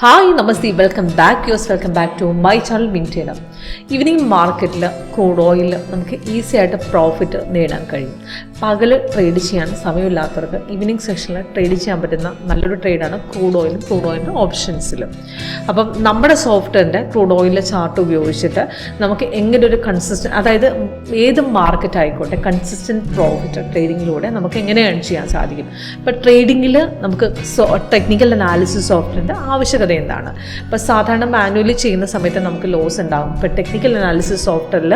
Hi നമസ്തേ, welcome back to my channel മിൻറ്റേന. Evening മാർക്കറ്റിൽ ക്രൂഡ് ഓയിൽ നമുക്ക് ഈസി ആയിട്ട് പ്രോഫിറ്റ് നേടാൻ കഴിയും. പകൽ ട്രേഡ് ചെയ്യാൻ സമയമില്ലാത്തവർക്ക് ഈവനിങ് സെക്ഷനിൽ ട്രേഡ് ചെയ്യാൻ പറ്റുന്ന നല്ലൊരു ട്രേഡാണ് ക്രൂഡ് ഓയിലിൻ്റെ ഓപ്ഷൻസിൽ. അപ്പം നമ്മുടെ സോഫ്റ്റ്വെയറിൻ്റെ ക്രൂഡ് ഓയിലിൻ്റെ ചാർട്ട് ഉപയോഗിച്ചിട്ട് നമുക്ക് എങ്ങനെ ഒരു അതായത് ഏത് മാർക്കറ്റ് ആയിക്കോട്ടെ കൺസിസ്റ്റൻറ്റ് പ്രോഫിറ്റ് ട്രേഡിങ്ങിലൂടെ നമുക്ക് എങ്ങനെ ഏൺ ചെയ്യാൻ സാധിക്കും. ഇപ്പോൾ ട്രേഡിങ്ങിൽ നമുക്ക് ടെക്നിക്കൽ അനാലിസിസ് സോഫ്റ്റ്വെയറിൻ്റെ ആവശ്യകത എന്താണ്? ഇപ്പോൾ സാധാരണ മാനുവലി ചെയ്യുന്ന സമയത്ത് നമുക്ക് ലോസ് ഉണ്ടാകും. ഇപ്പോൾ ടെക്നിക്കൽ അനാലിസിസ് സോഫ്റ്റ്വെയറിൽ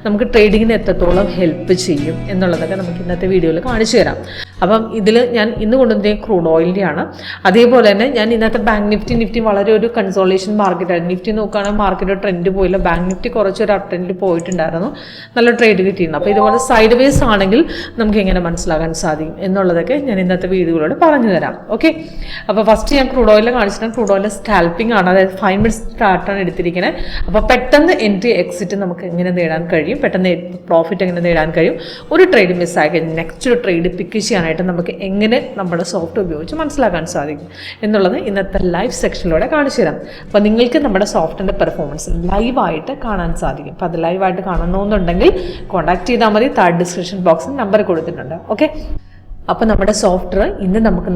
നമുക്ക് ട്രേഡിങ്ങിന് എത്രത്തോളം ഹെൽപ്പ് ചെയ്യും എന്നുള്ളതൊക്കെ നമുക്ക് ഇന്നത്തെ വീഡിയോയിൽ കാണിച്ചു തരാം. അപ്പം ഇതിൽ ഞാൻ ഇന്ന് കൊണ്ടുവന്ന ക്രൂഡ് ഓയിലിൻ്റെയാണ്. അതേപോലെ തന്നെ ഞാൻ ഇന്നത്തെ ബാങ്ക് നിഫ്റ്റി വളരെ ഒരു കൺസോളേഷൻ മാർക്കറ്റായിരുന്നു. നിഫ്റ്റി നോക്കുകയാണെങ്കിൽ മാർക്കറ്റ് ട്രെൻഡ് പോയില്ല. ബാങ്ക് നിഫ്റ്റി കുറച്ചൊരു അപ് ട്രെൻഡിൽ പോയിട്ടുണ്ടായിരുന്നു, നല്ല ട്രേഡ് കിട്ടിയിരുന്നു. അപ്പോൾ ഇതുപോലെ സൈഡ് വേസ് ആണെങ്കിൽ നമുക്ക് എങ്ങനെ മനസ്സിലാക്കാൻ സാധിക്കും എന്നുള്ളതൊക്കെ ഞാൻ ഇന്നത്തെ വീഡിയോയിലൂടെ പറഞ്ഞു തരാം. ഓക്കെ, അപ്പോൾ ഫസ്റ്റ് ഞാൻ ക്രൂഡ് ഓയിലിൽ കാണിച്ചിട്ട് ക്രൂഡ് ഓയിലിൽ സ്കാൽപ്പിംഗ് ആണ്, അതായത് 5 മിനിറ്റ്സ് ചാർട്ടാണ് എടുത്തിരിക്കുന്നത്. അപ്പോൾ പെട്ടെന്ന് എൻട്രി എക്സിറ്റ് നമുക്ക് എങ്ങനെ നേടാൻ കഴിയും, പെട്ടെന്ന് പ്രോഫിറ്റ് എങ്ങനെ നേടാൻ കഴിയും, ഒരു ട്രേഡ് മിസ്സായി കഴിഞ്ഞാൽ നെക്സ്റ്റ് ഒരു ട്രേഡ് പിക്ക് ചെയ്യാനായിട്ട് നമുക്ക് എങ്ങനെ നമ്മുടെ സോഫ്റ്റ്വെയർ ഉപയോഗിച്ച് മനസ്സിലാക്കാൻ സാധിക്കും എന്നുള്ളത് ഇന്നത്തെ ലൈവ് സെക്ഷനിലൂടെ കാണിച്ചു തരാം. അപ്പോൾ നിങ്ങൾക്ക് നമ്മുടെ സോഫ്റ്റ്വെയറിൻ്റെ പെർഫോമൻസ് ലൈവായിട്ട് കാണാൻ സാധിക്കും. അപ്പോൾ അത് ലൈവായിട്ട് കാണണമെന്നുണ്ടെങ്കിൽ കോൺടാക്ട് ചെയ്താൽ മതി. താഴെ ഡിസ്ക്രിപ്ഷൻ ബോക്സിൽ നമ്പർ കൊടുത്തിട്ടുണ്ട്. ഓക്കെ, അപ്പോൾ നമ്മുടെ സോഫ്റ്റ്വെയർ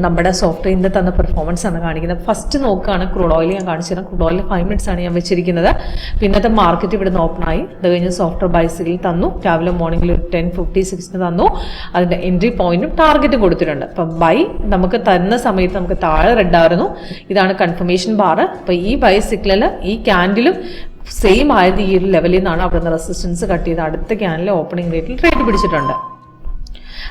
നമ്മുടെ സോഫ്റ്റ്വെയർ ഇന്ന് തന്ന പെർഫോമൻസ് ആണ് കാണിക്കുന്നത്. ഫസ്റ്റ് നോക്കുകയാണ് ക്രൂഡ് ഓയിൽ ഞാൻ കാണിച്ചു തരാം. ക്രൂഡ് ഓയിൽ 5 മിനിറ്റ്സ് ആണ് ഞാൻ വെച്ചിരിക്കുന്നത്. പിന്നത്തെ മാർക്കറ്റ് ഇവിടെ നിന്ന് ഓപ്പൺ ആയി. അത് കഴിഞ്ഞ് സോഫ്റ്റ്വെയർ ബൈസിൽ തന്നു. രാവിലെ മോർണിംഗിൽ 10:56 തന്നു. അതിൻ്റെ എൻട്രി പോയിന്റും ടാർഗറ്റും കൊടുത്തിട്ടുണ്ട്. അപ്പം ബൈ നമുക്ക് തരുന്ന സമയത്ത് നമുക്ക് താഴെ റെഡ് ആയിരുന്നു. ഇതാണ് കൺഫർമേഷൻ ബാർ. അപ്പോൾ ഈ ബൈ സിഗ്നൽ ഈ ക്യാൻഡിലും സെയിം ആയത് ഈ ഒരു ലെവലിൽ നിന്നാണ് അവിടെ നിന്ന് റെസിസ്റ്റൻസ് കട്ട് ചെയ്ത് അടുത്ത ക്യാൻഡിൽ ഓപ്പണിംഗ് റേറ്റിൽ ട്രേഡ് പിടിച്ചിട്ടുണ്ട്.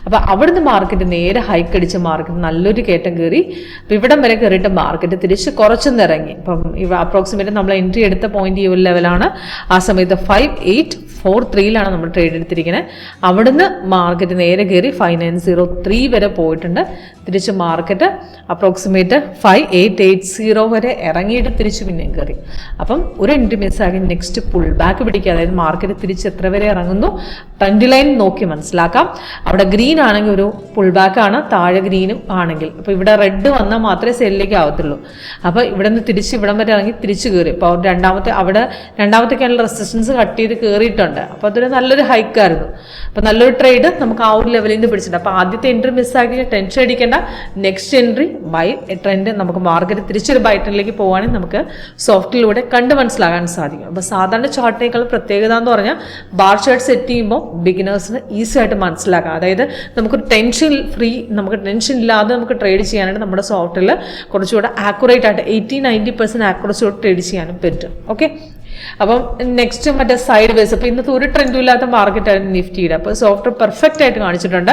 അപ്പോൾ അവിടുന്ന് മാർക്കറ്റ് നേരെ ഹൈക്ക് അടിച്ച് മാർക്കറ്റ് നല്ലൊരു കയറ്റം കയറി. അപ്പോൾ ഇവിടം വരെ കയറിയിട്ട് മാർക്കറ്റ് തിരിച്ച് കുറച്ചൊന്ന് ഇറങ്ങി. ഇപ്പം അപ്രോക്സിമേറ്റ് നമ്മൾ എൻട്രി എടുത്ത പോയിന്റ് ഈ ഒരു ലെവലാണ്. ആ സമയത്ത് 5843 നമ്മൾ ട്രേഡ് എടുത്തിരിക്കുന്നത്. അവിടുന്ന് മാർക്കറ്റ് നേരെ കയറി 5903 വരെ പോയിട്ടുണ്ട്. തിരിച്ച് മാർക്കറ്റ് അപ്രോക്സിമേറ്റ് 5880 വരെ ഇറങ്ങിയിട്ട് തിരിച്ച് പിന്നെയും കയറി. അപ്പം ഒരു എൻട്രി മിസ്സാക്കി നെക്സ്റ്റ് പുൾ ബാക്ക് പിടിക്കുക. അതായത് മാർക്കറ്റ് തിരിച്ച് എത്ര വരെ ഇറങ്ങുന്നു ട്രെൻഡ് ലൈൻ നോക്കി മനസ്സിലാക്കാം. അവിടെ ഗ്രീൻ ആണെങ്കിൽ ഒരു പുൾ ബാക്ക് ആണ്, താഴെ ഗ്രീനും ആണെങ്കിൽ. അപ്പോൾ ഇവിടെ റെഡ് വന്നാൽ മാത്രമേ സെല്ലിലേക്ക് ആവത്തുള്ളൂ. അപ്പോൾ ഇവിടെ നിന്ന് തിരിച്ച് ഇവിടം വരെ ഇറങ്ങി തിരിച്ച് കയറി. അപ്പോൾ രണ്ടാമത്തെ ക്യാൻഡിൽ റെസിസ്റ്റൻസ് കട്ട് ചെയ്ത് കയറിയിട്ടുണ്ട്. അപ്പോൾ അതൊരു നല്ലൊരു ഹൈക്കായിരുന്നു. അപ്പോൾ നല്ലൊരു ട്രേഡ് നമുക്ക് ആ ഒരു ലെവലിൽ നിന്ന് പിടിച്ചിട്ടുണ്ട്. അപ്പോൾ ആദ്യത്തെ എൻട്രി മിസ്സാക്കി ടെൻഷൻ അടിക്കേണ്ട. നെക്സ്റ്റ് എൻട്രി ബൈ ട്രെൻഡ് നമുക്ക് മാർക്കറ്റ് തിരിച്ചൊരു ബൈ ട്രെൻഡിലേക്ക് പോകുകയാണെങ്കിൽ നമുക്ക് സോഫ്റ്റ്വെയറിലൂടെ കണ്ട് മനസ്സിലാക്കാൻ സാധിക്കും. അപ്പോൾ സാധാരണ ചാർട്ടിനേക്കാൾ പ്രത്യേകത എന്ന് പറഞ്ഞാൽ ബാർ ചാർട്ട് സെറ്റ് ചെയ്യുമ്പോൾ ബിഗിനേഴ്സിന് ഈസി ആയിട്ട് മനസ്സിലാക്കാം. അതായത് നമുക്ക് ടെൻഷൻ ഇല്ലാതെ നമുക്ക് ട്രേഡ് ചെയ്യാനായിട്ട് നമ്മുടെ സോഫ്റ്റ്വെയറിൽ കുറച്ചുകൂടെ ആക്യുറേറ്റ് ആയിട്ട് 80-90% ആക്യുറസിയോട് ട്രേഡ് ചെയ്യാനും പറ്റും. ഓക്കെ, അപ്പം നെക്സ്റ്റ് മറ്റേ സൈഡ് വേസ്. അപ്പോൾ ഇന്നത്തെ ഒരു ട്രെൻഡും ഇല്ലാത്ത മാർക്കറ്റായിരുന്നു നിഫ്റ്റിയുടെ. അപ്പോൾ സോഫ്റ്റ്വെയർ പെർഫെക്റ്റ് ആയിട്ട് കാണിച്ചിട്ടുണ്ട്.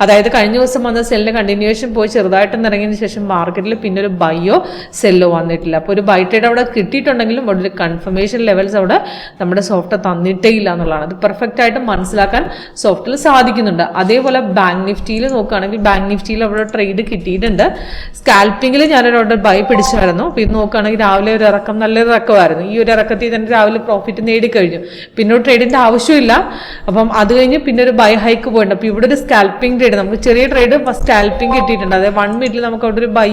അതായത് കഴിഞ്ഞ ദിവസം വന്ന സെല്ലിൻ്റെ കണ്ടിന്യൂവേഷൻ പോയി ചെറുതായിട്ടൊന്ന് ഇറങ്ങിയതിന് ശേഷം മാർക്കറ്റിൽ പിന്നെ ഒരു ബൈയോ സെല്ലോ വന്നിട്ടില്ല. അപ്പോൾ ഒരു ബൈ ട്രേഡ് അവിടെ കിട്ടിയിട്ടുണ്ടെങ്കിലും അവിടെ ഒരു കൺഫർമേഷൻ ലെവൽസ് അവിടെ നമ്മുടെ സോഫ്റ്റ്വെയർ തന്നിട്ടേ ഇല്ല എന്നുള്ളതാണ്. അത് പെർഫെക്റ്റ് ആയിട്ട് മനസ്സിലാക്കാൻ സോഫ്റ്റ്വെയർ സാധിക്കുന്നുണ്ട്. അതേപോലെ ബാങ്ക് നിഫ്റ്റിയിൽ നോക്കുകയാണെങ്കിൽ ബാങ്ക് നിഫ്റ്റിയിൽ അവിടെ ട്രേഡ് കിട്ടിയിട്ടുണ്ട്. സ്കാൽപ്പിങ്ങിൽ ഞാനൊരു ബൈ പിടിച്ചായിരുന്നു. അപ്പോൾ ഇത് നോക്കുകയാണെങ്കിൽ രാവിലെ ഒരു ഇറക്കം നല്ലൊരു ഇറക്കമായിരുന്നു. ഈ ഒരു ഇറക്കത്തിൽ തന്നെ രാവിലെ പ്രോഫിറ്റ് നേടിക്കഴിഞ്ഞു. പിന്നെ ഒരു ട്രേഡിന്റെ ആവശ്യമില്ല. അപ്പം അത് കഴിഞ്ഞ് പിന്നെ ഒരു ബൈ ഹൈക്ക് പോയിട്ടുണ്ട്. അപ്പോൾ ഇവിടെ ഒരു സ്കാൽപ്പിംഗ് ട്രേഡ്, നമുക്ക് ചെറിയ ട്രേഡ് സ്കാൽപ്പിംഗ് കിട്ടിയിട്ടുണ്ട്. അതായത് 1 മിനിറ്റിൽ നമുക്ക് അവിടെ ഒരു ബൈ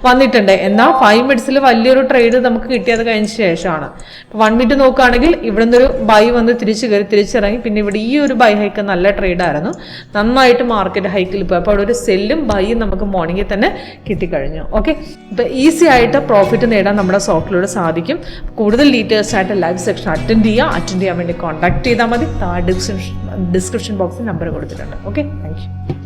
വന്നിട്ടുണ്ട്. എന്നാൽ 5 മിനിറ്റ്സിൽ വലിയൊരു ട്രേഡ് നമുക്ക് കിട്ടിയത് കഴിഞ്ഞ ശേഷമാണ്. ഇപ്പോൾ 1 മിനിറ്റ് നോക്കുകയാണെങ്കിൽ ഇവിടെ നിന്നൊരു ബൈ വന്ന് തിരിച്ചിറങ്ങി. പിന്നെ ഇവിടെ ഈ ഒരു ബൈ ഹൈക്ക് നല്ല ട്രേഡായിരുന്നു. നന്നായിട്ട് മാർക്കറ്റ് ഹൈക്കിൽ പോയി. അപ്പോൾ അവിടെ ഒരു സെല്ലും ബൈയും നമുക്ക് മോർണിംഗിൽ തന്നെ കിട്ടിക്കഴിഞ്ഞു. ഓക്കെ, ഇപ്പോൾ ഈസി ആയിട്ട് പ്രോഫിറ്റ് നേടാൻ നമ്മുടെ സോഫ്റ്റ്വെയറിലൂടെ സാധിക്കും. കൂടുതൽ ഡീറ്റെയിൽസ് ആയിട്ട് ലൈവ് സെക്ഷൻ അറ്റൻഡ് ചെയ്യാൻ വേണ്ടി കോൺടാക്ട് ചെയ്താൽ മതി. താഴെ ഡിസ്ക്രിപ്ഷൻ ബോക്സിൽ നമ്പർ കൊടുത്തിട്ടുണ്ട്. Okay, thank you.